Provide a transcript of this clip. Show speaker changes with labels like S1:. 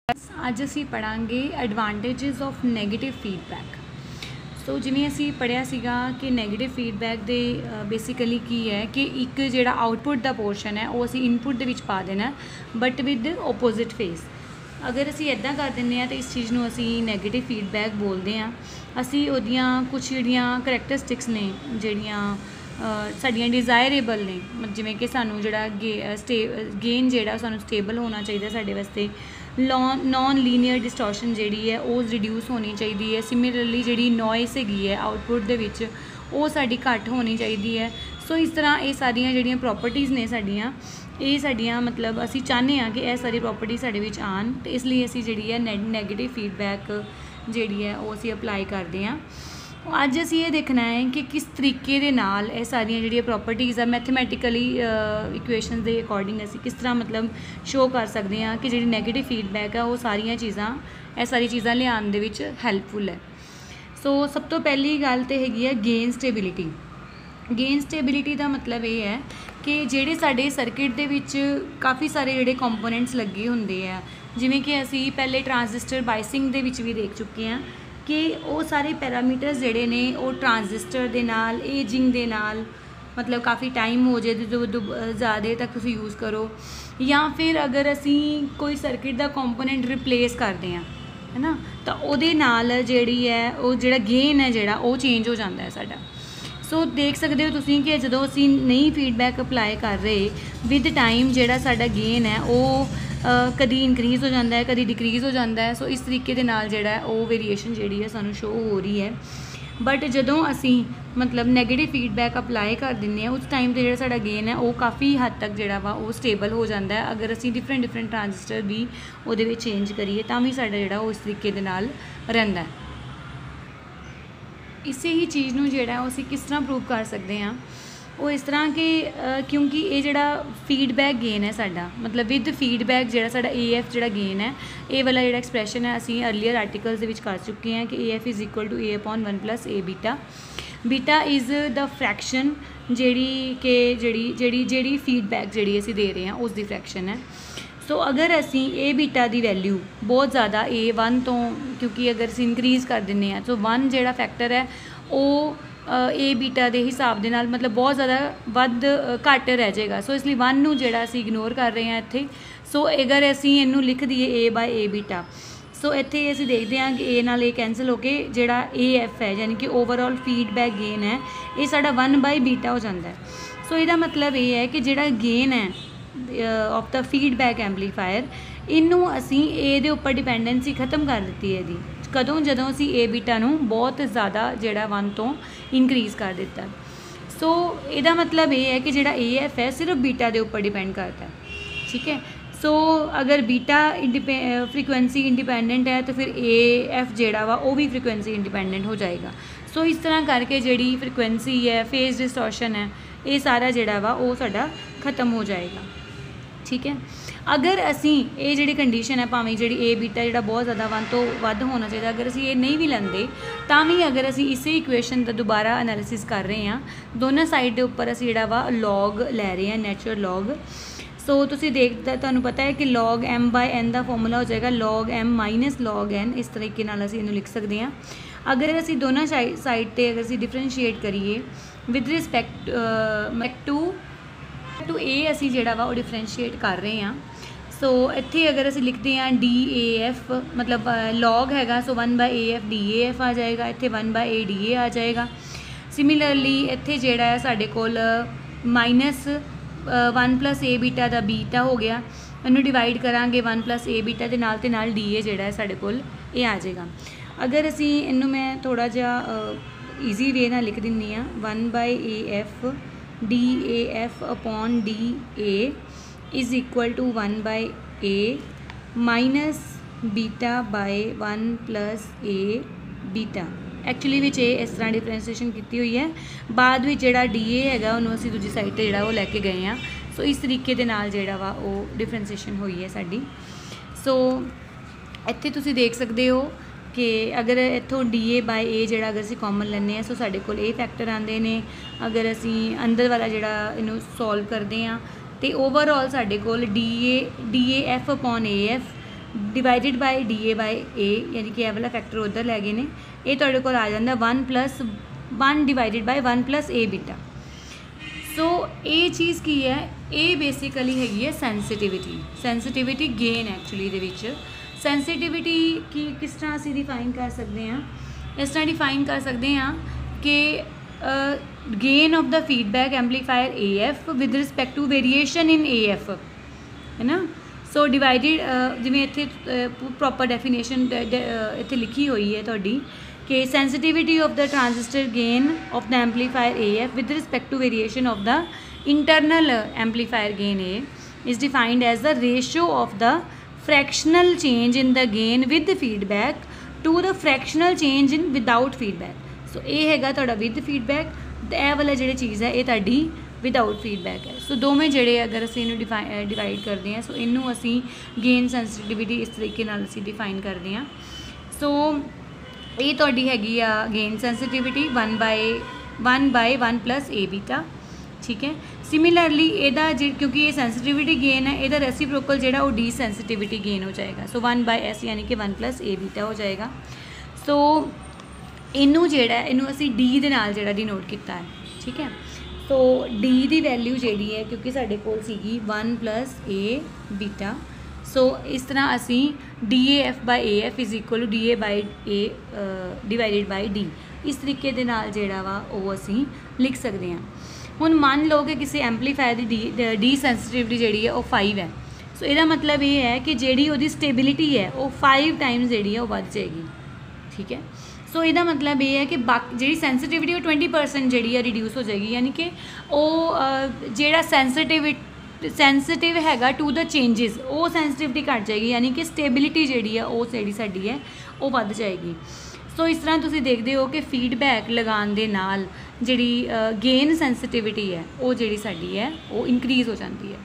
S1: ਅੱਜ ਅਸੀਂ ਪੜਾਂਗੇ advantages of negative feedback. ਸੋ ਜਿਵੇਂ ਅਸੀਂ ਪੜ੍ਹਿਆ ਸੀਗਾ ਕਿ ਨੈਗੇਟਿਵ ਫੀਡਬੈਕ ਦੇ ਬੇਸਿਕਲੀ ਕੀ ਹੈ ਕਿ ਇੱਕ ਜਿਹੜਾ ਆਊਟਪੁੱਟ ਦਾ ਪੋਰਸ਼ਨ ਹੈ ਉਹ ਅਸੀਂ ਇਨਪੁੱਟ ਦੇ ਵਿੱਚ ਪਾ ਦੇਣਾ, ਬਟ ਵਿਦ ਆਪੋਜ਼ਿਟ ਫੇਸ। ਅਗਰ ਅਸੀਂ ਇੱਦਾਂ ਕਰ ਦਿੰਦੇ ਹਾਂ ਤਾਂ ਇਸ ਚੀਜ਼ ਨੂੰ ਅਸੀਂ ਨੈਗੇਟਿਵ ਫੀਡਬੈਕ ਬੋਲਦੇ ਹਾਂ। ਅਸੀਂ ਉਹਦੀਆਂ ਕੁਛ ਜਿਹੜੀਆਂ ਕਰੈਕਟਰਿਸਟਿਕਸ ਨੇ ਜਿਹੜੀਆਂ ਸਾਡੀਆਂ ਡਿਜ਼ਾਇਰੇਬਲ ਨੇ, ਜਿਵੇਂ ਕਿ ਸਾਨੂੰ ਜਿਹੜਾ ਗੇਨ ਜਿਹੜਾ ਸਾਨੂੰ ਸਟੇਬਲ ਹੋਣਾ ਚਾਹੀਦਾ ਸਾਡੇ ਵਾਸਤੇ, ਨੋਨ ਲੀਨੀਅਰ ਡਿਸਟੋਰਸ਼ਨ ਜਿਹੜੀ ਹੈ ਉਹ ਰਿਡਿਊਸ ਹੋਣੀ ਚਾਹੀਦੀ ਹੈ। ਸਿਮਿਲਰਲੀ ਜਿਹੜੀ ਨੋਇਸ ਹੈਗੀ ਹੈ ਆਊਟਪੁੱਟ ਦੇ ਵਿੱਚ ਉਹ ਸਾਡੀ ਘੱਟ ਹੋਣੀ ਚਾਹੀਦੀ ਹੈ। ਸੋ ਇਸ ਤਰ੍ਹਾਂ ਇਹ ਸਾਰੀਆਂ ਜਿਹੜੀਆਂ ਪ੍ਰੋਪਰਟੀਜ਼ ਨੇ ਸਾਡੀਆਂ ਮਤਲਬ ਅਸੀਂ ਚਾਹੁੰਦੇ ਹਾਂ ਕਿ ਇਹ ਸਾਰੀ ਪ੍ਰੋਪਰਟੀ ਸਾਡੇ ਵਿੱਚ ਆਉਣ, ਅਤੇ ਇਸ ਲਈ ਅਸੀਂ ਜਿਹੜੀ ਹੈ ਨੈਗੇਟਿਵ ਫੀਡਬੈਕ ਜਿਹੜੀ ਹੈ ਉਹ ਅਸੀਂ ਅਪਲਾਈ ਕਰਦੇ ਹਾਂ। ਅੱਜ ਅਸੀਂ ਇਹ ਦੇਖਣਾ ਹੈ ਕਿ ਕਿਸ ਤਰੀਕੇ ਦੇ ਨਾਲ ਇਹ ਸਾਰੀਆਂ ਜਿਹੜੀਆਂ ਪ੍ਰੋਪਰਟੀਜ਼ ਆ ਮੈਥਮੈਟੀਕਲੀ ਇਕੁਏਸ਼ਨਸ ਦੇ ਅਕੋਰਡਿੰਗ ਅਸੀਂ ਕਿਸ ਤਰ੍ਹਾਂ ਮਤਲਬ ਸ਼ੋਅ ਕਰ ਸਕਦੇ ਹਾਂ ਕਿ ਜਿਹੜੀ ਨੈਗੇਟਿਵ ਫੀਡਬੈਕ ਆ ਉਹ ਸਾਰੀ ਚੀਜ਼ਾਂ ਲਿਆਉਣ ਦੇ ਵਿੱਚ ਹੈਲਪਫੁਲ ਹੈ। ਸੋ ਸਭ ਤੋਂ ਪਹਿਲੀ ਗੱਲ ਤਾਂ ਹੈਗੀ ਹੈ ਗੇਨ ਸਟੇਬਿਲਿਟੀ। ਗੇਨ ਸਟੇਬਿਲਿਟੀ ਦਾ ਮਤਲਬ ਇਹ ਹੈ ਕਿ ਜਿਹੜੇ ਸਾਡੇ ਸਰਕਿਟ ਦੇ ਵਿੱਚ ਕਾਫੀ ਸਾਰੇ ਜਿਹੜੇ ਕੰਪੋਨੈਂਟਸ ਲੱਗੇ ਹੁੰਦੇ ਆ, ਜਿਵੇਂ ਕਿ ਅਸੀਂ ਪਹਿਲੇ ਟਰਾਂਜ਼ਿਸਟਰ ਬਾਇਸਿੰਗ ਦੇ ਵਿੱਚ ਵੀ ਦੇਖ ਚੁੱਕੇ ਹਾਂ ਕਿ ਉਹ ਸਾਰੇ ਪੈਰਾਮੀਟਰਸ ਜਿਹੜੇ ਨੇ ਉਹ ਟਰਾਂਜ਼ਿਸਟਰ ਦੇ ਨਾਲ ਏਜਿੰਗ ਦੇ ਨਾਲ ਮਤਲਬ ਕਾਫੀ ਟਾਈਮ ਹੋ ਜਾਏ ਜਦੋਂ ਜ਼ਿਆਦਾ ਤੱਕ ਤੁਸੀਂ ਯੂਜ਼ ਕਰੋ, ਜਾਂ ਫਿਰ ਅਗਰ ਅਸੀਂ ਕੋਈ ਸਰਕਿਟ ਦਾ ਕੰਪੋਨੈਂਟ ਰਿਪਲੇਸ ਕਰਦੇ ਹਾਂ ਹੈ ਨਾ, ਤਾਂ ਉਹਦੇ ਨਾਲ ਜਿਹੜੀ ਹੈ ਉਹ ਜਿਹੜਾ ਗੇਨ ਹੈ ਜਿਹੜਾ ਉਹ ਚੇਂਜ ਹੋ ਜਾਂਦਾ ਹੈ ਸਾਡਾ। ਸੋ ਦੇਖ ਸਕਦੇ ਹੋ ਤੁਸੀਂ ਕਿ ਜਦੋਂ ਅਸੀਂ ਨਈ ਫੀਡਬੈਕ ਅਪਲਾਈ ਕਰ ਰਹੇ ਵਿਦ ਟਾਈਮ ਜਿਹੜਾ ਸਾਡਾ ਗੇਨ ਹੈ ਉਹ ਕਦੀ ਇਨਕਰੀਜ਼ ਹੋ ਜਾਂਦਾ ਹੈ, ਕਦੀ ਡਿਕਰੀਜ਼ ਹੋ ਜਾਂਦਾ ਹੈ। ਸੋ ਇਸ ਤਰੀਕੇ ਦੇ ਨਾਲ ਜਿਹੜਾ ਉਹ ਵੇਰੀਏਸ਼ਨ ਜਿਹੜੀ ਹੈ ਸਾਨੂੰ ਸ਼ੋ ਹੋ ਰਹੀ ਹੈ। ਬਟ ਜਦੋਂ ਅਸੀਂ ਮਤਲਬ ਨੈਗੇਟਿਵ ਫੀਡਬੈਕ ਅਪਲਾਈ ਕਰ ਦਿੰਦੇ ਹਾਂ ਉਸ ਟਾਈਮ 'ਤੇ ਜਿਹੜਾ ਸਾਡਾ ਗੇਨ ਹੈ ਉਹ ਕਾਫੀ ਹੱਦ ਤੱਕ ਜਿਹੜਾ ਵਾ ਉਹ ਸਟੇਬਲ ਹੋ ਜਾਂਦਾ ਹੈ। ਅਗਰ ਅਸੀਂ ਡਿਫਰੈਂਟ ਟਰਾਂਜ਼ਿਸਟਰ ਵੀ ਉਹਦੇ ਵਿੱਚ ਚੇਂਜ ਕਰੀਏ ਤਾਂ ਵੀ ਸਾਡਾ ਜਿਹੜਾ ਉਹ ਇਸ ਤਰੀਕੇ ਦੇ ਨਾਲ ਰਹਿੰਦਾ ਹੈ। ਇਸੇ ਹੀ ਚੀਜ਼ ਨੂੰ ਜਿਹੜਾ ਉਹ ਅਸੀਂ ਕਿਸ ਤਰ੍ਹਾਂ ਪ੍ਰੂਵ ਕਰ ਸਕਦੇ ਹਾਂ, ਉਹ ਇਸ ਤਰ੍ਹਾਂ ਕਿ ਕਿਉਂਕਿ ਇਹ ਜਿਹੜਾ ਫੀਡਬੈਕ ਗੇਨ ਹੈ ਸਾਡਾ ਮਤਲਬ ਵਿਦ ਫੀਡਬੈਕ ਜਿਹੜਾ ਸਾਡਾ AF ਜਿਹੜਾ ਗੇਨ ਹੈ, ਇਹ ਵਾਲਾ ਜਿਹੜਾ ਐਕਸਪ੍ਰੈਸ਼ਨ ਹੈ ਅਸੀਂ ਅਰਲੀਅਰ ਆਰਟੀਕਲਸ ਦੇ ਵਿੱਚ ਕਰ ਚੁੱਕੇ ਹਾਂ ਕਿ AF is equal to A/1 + A beta. Beta is the fraction ਜਿਹੜੀ ਫੀਡਬੈਕ ਜਿਹੜੀ ਅਸੀਂ ਦੇ ਰਹੇ ਹਾਂ ਉਸ ਦੀ ਫਰੈਕਸ਼ਨ ਹੈ। ਸੋ ਅਗਰ ਅਸੀਂ A ਬੀਟਾ ਦੀ ਵੈਲਿਊ ਬਹੁਤ ਜ਼ਿਆਦਾ A1 ਤੋਂ, ਕਿਉਂਕਿ ਅਗਰ ਅਸੀਂ ਇਨਕਰੀਜ਼ ਕਰ ਦਿੰਦੇ ਹਾਂ ਸੋ 1 ਜਿਹੜਾ ਫੈਕਟਰ ਹੈ ਉਹ A ਬੀਟਾ ਦੇ ਹਿਸਾਬ ਦੇ ਨਾਲ ਮਤਲਬ ਬਹੁਤ ਜ਼ਿਆਦਾ ਘੱਟ ਰਹਿ ਜਾਏਗਾ। ਸੋ ਇਸ ਲਈ 1 ਨੂੰ ਜਿਹੜਾ ਅਸੀਂ ਇਗਨੋਰ ਕਰ ਰਹੇ ਹਾਂ ਇੱਥੇ। ਸੋ ਅਗਰ ਅਸੀਂ ਇਹਨੂੰ ਲਿਖ ਦਈਏ A/A ਬੀਟਾ, ਸੋ ਇੱਥੇ ਅਸੀਂ ਦੇਖਦੇ ਹਾਂ ਕਿ A ਨਾਲ A ਕੈਂਸਲ ਹੋ ਕੇ ਜਿਹੜਾ AF ਹੈ ਯਾਨੀ ਕਿ ਓਵਰਆਲ ਫੀਡਬੈਕ ਗੇਨ ਹੈ ਇਹ ਸਾਡਾ 1 ਬੀਟਾ ਹੋ ਜਾਂਦਾ ਹੈ। ਸੋ ਇਹਦਾ ਮਤਲਬ ਇਹ ਹੈ ਕਿ ਜਿਹੜਾ ਗੇਨ ਹੈ ਆਫ ਦਾ ਫੀਡਬੈਕ ਐਂਪਲੀਫਾਇਰ, ਇਹਨੂੰ ਅਸੀਂ A ਦੇ ਉੱਪਰ ਡਿਪੈਂਡੈਂਸੀ ਖਤਮ ਕਰ ਦਿੱਤੀ ਹੈ ਇਹਦੀ। ਕਦੋਂ? ਜਦੋਂ ਅਸੀਂ A ਬੀਟਾ ਨੂੰ ਬਹੁਤ ਜ਼ਿਆਦਾ ਜਿਹੜਾ 1 ਤੋਂ ਇਨਕਰੀਜ਼ ਕਰ ਦਿੱਤਾ। ਸੋ ਇਹਦਾ ਮਤਲਬ ਇਹ ਹੈ ਕਿ ਜਿਹੜਾ AF ਹੈ ਸਿਰਫ ਬੀਟਾ ਦੇ ਉੱਪਰ ਡਿਪੈਂਡ ਕਰਦਾ ਹੈ, ਠੀਕ ਹੈ। ਸੋ ਅਗਰ ਬੀਟਾ ਫ੍ਰੀਕੁਐਂਸੀ ਇੰਡੀਪੈਂਡੈਂਟ ਹੈ ਤਾਂ ਫਿਰ AF ਜਿਹੜਾ ਵਾ ਉਹ ਵੀ ਫ੍ਰੀਕੁਐਂਸੀ ਇੰਡੀਪੈਂਡੈਂਟ ਹੋ ਜਾਏਗਾ। ਸੋ ਇਸ ਤਰ੍ਹਾਂ ਕਰਕੇ ਜਿਹੜੀ ਫ੍ਰੀਕੁਐਂਸੀ ਹੈ, ਫੇਜ਼ ਡਿਸਟੋਰਸ਼ਨ ਹੈ, ਇਹ ਸਾਰਾ ਜਿਹੜਾ ਵਾ ਉਹ ਸਾਡਾ ਖਤਮ ਹੋ ਜਾਏਗਾ, ਠੀਕ ਹੈ। ਅਗਰ ਅਸੀਂ ਇਹ ਜਿਹੜੀ ਕੰਡੀਸ਼ਨ ਹੈ ਭਾਵੇਂ ਜਿਹੜੀ A ਬੀਟਾ ਜਿਹੜਾ ਬਹੁਤ ਜ਼ਿਆਦਾ 1 ਤੋਂ ਵੱਧ ਹੋਣਾ ਚਾਹੀਦਾ, ਅਗਰ ਅਸੀਂ ਇਹ ਨਹੀਂ ਵੀ ਲੈਂਦੇ ਤਾਂ ਵੀ ਅਗਰ ਅਸੀਂ ਇਸੇ ਇਕੁਏਸ਼ਨ ਦਾ ਦੁਬਾਰਾ ਐਨਾਲਿਸਿਸ ਕਰ ਰਹੇ ਹਾਂ, ਦੋਨਾਂ ਸਾਈਡ ਦੇ ਉੱਪਰ ਅਸੀਂ ਜਿਹੜਾ ਵਾ ਲੌਗ ਲੈ ਰਹੇ ਹਾਂ, ਨੈਚੁਰਲ ਲੌਗ। ਸੋ ਤੁਸੀਂ ਤੁਹਾਨੂੰ ਪਤਾ ਹੈ ਕਿ log m/n ਦਾ ਫਾਰਮੂਲਾ ਹੋ ਜਾਏਗਾ log m - log n। ਇਸ ਤਰੀਕੇ ਨਾਲ ਅਸੀਂ ਇਹਨੂੰ ਲਿਖ ਸਕਦੇ ਹਾਂ। ਅਗਰ ਅਸੀਂ ਦੋਨਾਂ ਸਾਈਡ 'ਤੇ ਅਗਰ ਅਸੀਂ ਡਿਫਰੈਂਸ਼ੀਏਟ ਕਰੀਏ ਵਿਦ ਰਿਸਪੈਕਟ ਟੂ A, ਅਸੀਂ ਜਿਹੜਾ ਵਾ ਉਹ ਡਿਫਰੈਂਸ਼ੀਏਟ ਕਰ ਰਹੇ ਹਾਂ। ਸੋ ਇੱਥੇ ਅਗਰ ਅਸੀਂ ਲਿਖਦੇ ਹਾਂ DAF ਮਤਲਬ log ਹੈਗਾ, ਸੋ 1/AF DAF ਆ ਜਾਏਗਾ, ਇੱਥੇ 1/A DA ਆ ਜਾਏਗਾ। ਸਿਮਿਲਰਲੀ ਇੱਥੇ ਜਿਹੜਾ ਹੈ ਸਾਡੇ ਕੋਲ -1 + A ਬੀਟਾ ਦਾ ਬੀਟਾ ਹੋ ਗਿਆ, ਇਹਨੂੰ ਡਿਵਾਈਡ ਕਰਾਂਗੇ 1 + A ਬੀਟਾ ਦੇ ਨਾਲ ਤੇ ਨਾਲ DA ਜਿਹੜਾ ਹੈ ਸਾਡੇ ਕੋਲ ਇਹ ਆ ਜਾਏਗਾ। ਅਗਰ ਅਸੀਂ ਇਹਨੂੰ ਮੈਂ ਥੋੜ੍ਹਾ ਜਿਹਾ ਈਜ਼ੀ ਵੇ ਨਾਲ ਲਿਖ ਦਿੰਦੀ ਹਾਂ 1/AF DAF/DA is equal to 1/A - β/1 + A beta. Actually ਵਿੱਚ ਇਹ ਇਸ ਤਰ੍ਹਾਂ ਡਿਫਰੈਂਸ਼ੀਏਸ਼ਨ ਕੀਤੀ ਹੋਈ ਹੈ, ਬਾਅਦ ਵਿੱਚ ਜਿਹੜਾ DA ਹੈਗਾ ਉਹਨੂੰ ਅਸੀਂ ਦੂਜੀ ਸਾਈਡ 'ਤੇ ਜਿਹੜਾ ਉਹ ਲੈ ਕੇ ਗਏ ਹਾਂ। ਸੋ ਇਸ ਤਰੀਕੇ ਦੇ ਨਾਲ ਜਿਹੜਾ ਵਾ ਉਹ ਡਿਫਰੈਂਸ਼ੀਏਸ਼ਨ ਹੋਈ ਹੈ ਸਾਡੀ। ਸੋ ਇੱਥੇ ਤੁਸੀਂ ਦੇਖ ਸਕਦੇ ਹੋ ਕਿ ਅਗਰ ਇੱਥੋਂ DA/A ਜਿਹੜਾ ਅਗਰ ਅਸੀਂ ਕਾਮਨ ਲੈਂਦੇ ਹਾਂ ਸੋ ਸਾਡੇ ਕੋਲ ਇਹ ਫੈਕਟਰ ਆਉਂਦੇ ਨੇ। ਅਗਰ ਅਸੀਂ ਅੰਦਰ ਵਾਲਾ ਜਿਹੜਾ ਇਹਨੂੰ ਸੋਲਵ ਕਰਦੇ ਹਾਂ ਅਤੇ ਓਵਰਆਲ ਸਾਡੇ ਕੋਲ DAF/AF divided by D A by A, यानी कि यह वाला फैक्टर उधर लै गए ने, ये तुहाडे कोल आ जांदा 1 डिवाइडेड बाय 1 ए बीटा। सो ये चीज़ की है, ये बेसिकली हैगी है sensitivity gain actually they which. Sensitivity की किस तरह असीं डिफाइन कर सकते हैं, इस तरह डिफाइन कर सकते हैं कि gain of the feedback amplifier A F with respect to variation in A F, है ना। सो डिवाइडेड जिवें इत्थे प्रॉपर डेफिनेशन इत्थे लिखी हुई है तुहाडी कि sensitivity of the transistor gain of the amplifier A F with respect to variation of the internal amplifier gain A is defined as the ratio of the fractional change in the gain with feedback to the fractional change in without feedback. So ये हैगा तुहाडा with feedback, तो यह वाला जी चीज़ है ये तुहाडी without feedback है। सो दोवें जड़े अगर असीं इनू डिवाइड करते हैं, सो इनू असीं गेन सेंसिटिविटी इस तरीके नाल असीं डिफाइन करते हैं। सो ये तुहाडी हैगी आ गेन सेंसिटिविटी 1 बाय 1 ए बीटा, ठीक है। सिमिलरली एदा क्योंकि ये सेंसिटिविटी गेन है, एदा रेसिप्रोकल जिहड़ा वो डी सेंसिटिविटी गेन हो जाएगा। सो 1 बाय एस यानी कि 1 ए बीटा हो जाएगा। सो इनू जिहड़ा इनू असीं डी दे नाल जिहड़ा डिनोट कीता है, ठीक है। तो डी दी वैल्यू जिहड़ी है क्योंकि साडे कोल सीगी 1 ए बीटा, सो इस तरह असी D A F by A F is equal to D A by A divided by D, इस तरीके दे नाल जिहड़ा वा वो असी लिख सकते हैं। हुण मान लो कि किसी एम्पलीफायर की डी सेंसिटिविटी जिहड़ी है वो 5 है। सो इसदा मतलब ये है कि जिहड़ी उहदी स्टेबिलिटी है वो 5 टाइम्स जिहड़ी है वो बढ़ जाएगी, ठीक है। सो इसदा मतलब ये है कि बाकी जी सेंसिटिविटी वो 20% जी है रिड्यूस हो जाएगी, यानी कि वो जोड़ा सेंसिटिव हैगा टू द चेंजिज वो सेंसिटिविटी घट जाएगी, यानी कि स्टेबिलिटी जी है वो जी साडी है वो बढ़ जाएगी। सो इस तरह तुसीं देखते हो कि फीडबैक लगाने दे नाल जिहड़ी गेन सेंसिटिविटी है वो जी साडी है वो इनक्रीज़ हो जाती है।